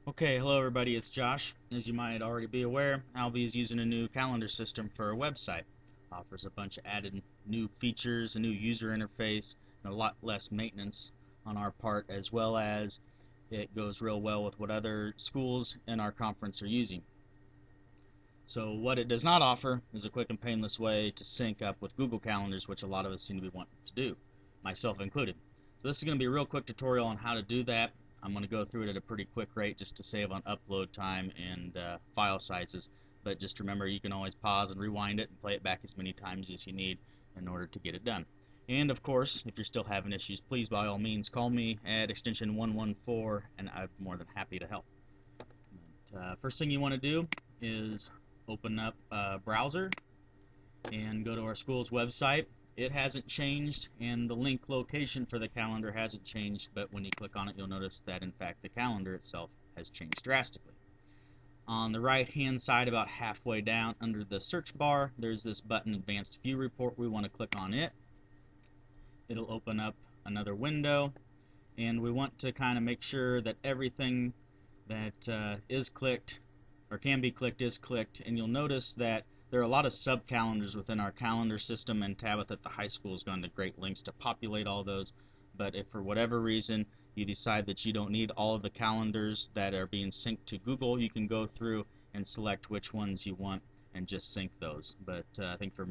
Okay, hello everybody, it's Josh. As you might already be aware, Alby is using a new calendar system for our website. Offers a bunch of added new features, a new user interface, and a lot less maintenance on our part, as well as it goes real well with what other schools in our conference are using. So what it does not offer is a quick and painless way to sync up with Google Calendars, which a lot of us seem to be wanting to do, myself included. So this is going to be a real quick tutorial on how to do that. I'm going to go through it at a pretty quick rate just to save on upload time and file sizes. But just remember, you can always pause and rewind it and play it back as many times as you need in order to get it done. And of course, if you're still having issues, please by all means call me at extension 114 and I'm more than happy to help. First thing you want to do is open up a browser and go to our school's website. It hasn't changed and the link location for the calendar hasn't changed, but when you click on it you'll notice that in fact the calendar itself has changed drastically. On the right hand side, about halfway down under the search bar, there's this button, Advanced View Report. We want to click on it. It'll open up another window, and we want to kind of make sure that everything that is clicked or can be clicked is clicked, and you'll notice that there are a lot of sub-calendars within our calendar system, and Tabitha at the high school has gone to great lengths to populate all those. But if for whatever reason you decide that you don't need all of the calendars that are being synced to Google, you can go through and select which ones you want and just sync those. But I think for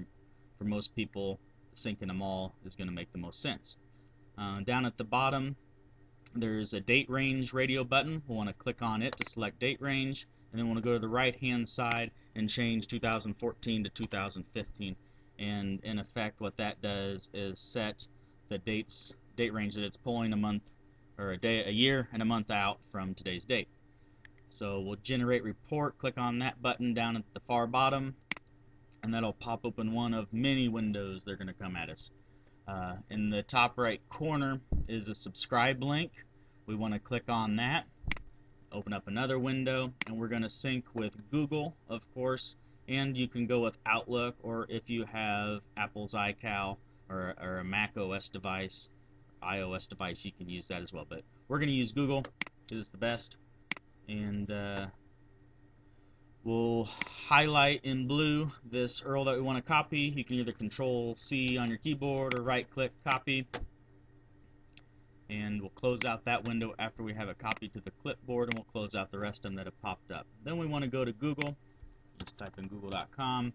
most people, syncing them all is going to make the most sense. Down at the bottom, there's a date range radio button. We'll want to click on it to select date range, and then we'll want to go to the right hand side and change 2014 to 2015. And in effect what that does is set the date range that it's pulling a month or a year and a month out from today's date. So we'll generate report, click on that button down at the far bottom, and that'll pop open one of many windows that are going to come at us. In the top right corner is a subscribe link. We want to click on that, open up another window, and we're going to sync with Google, of course, and you can go with Outlook, or if you have Apple's iCal or a Mac OS device, iOS device, you can use that as well. But we're going to use Google because it's the best, and we'll highlight in blue this URL that we want to copy. You can either Control C on your keyboard or right click copy, and we'll close out that window after we have it copied to the clipboard, and we'll close out the rest of them that have popped up. Then we want to go to Google, just type in google.com,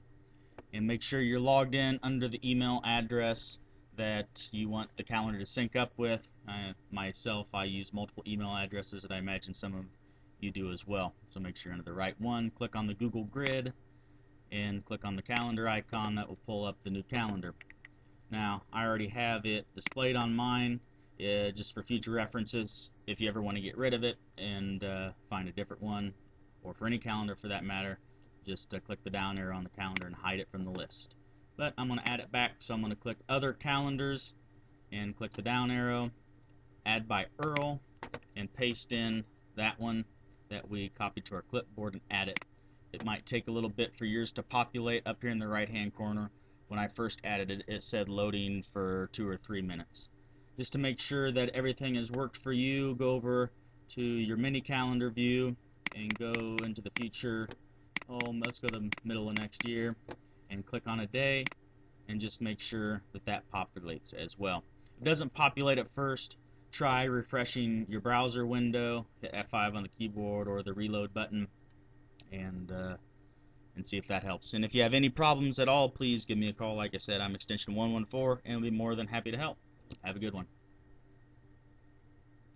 and make sure you're logged in under the email address that you want the calendar to sync up with. Myself, I use multiple email addresses, and I imagine some of you do as well. So make sure you're under the right one. Click on the Google grid and click on the calendar icon. That will pull up the new calendar. Now, I already have it displayed on mine. Just for future references, if you ever want to get rid of it and find a different one, or for any calendar for that matter, just click the down arrow on the calendar and hide it from the list. But I'm going to add it back, so I'm going to click Other Calendars and click the down arrow, Add by URL, and paste in that one that we copied to our clipboard and add it. It might take a little bit for yours to populate. Up here in the right hand corner, when I first added it, it said loading for 2 or 3 minutes. Just to make sure that everything has worked for you, go over to your mini calendar view and go into the future. Let's go to the middle of next year and click on a day, and just make sure that that populates as well. If it doesn't populate at first, try refreshing your browser window, hit F5 on the keyboard or the reload button, and see if that helps. And if you have any problems at all, please give me a call. Like I said, I'm extension 114 and I'll be more than happy to help. Have a good one.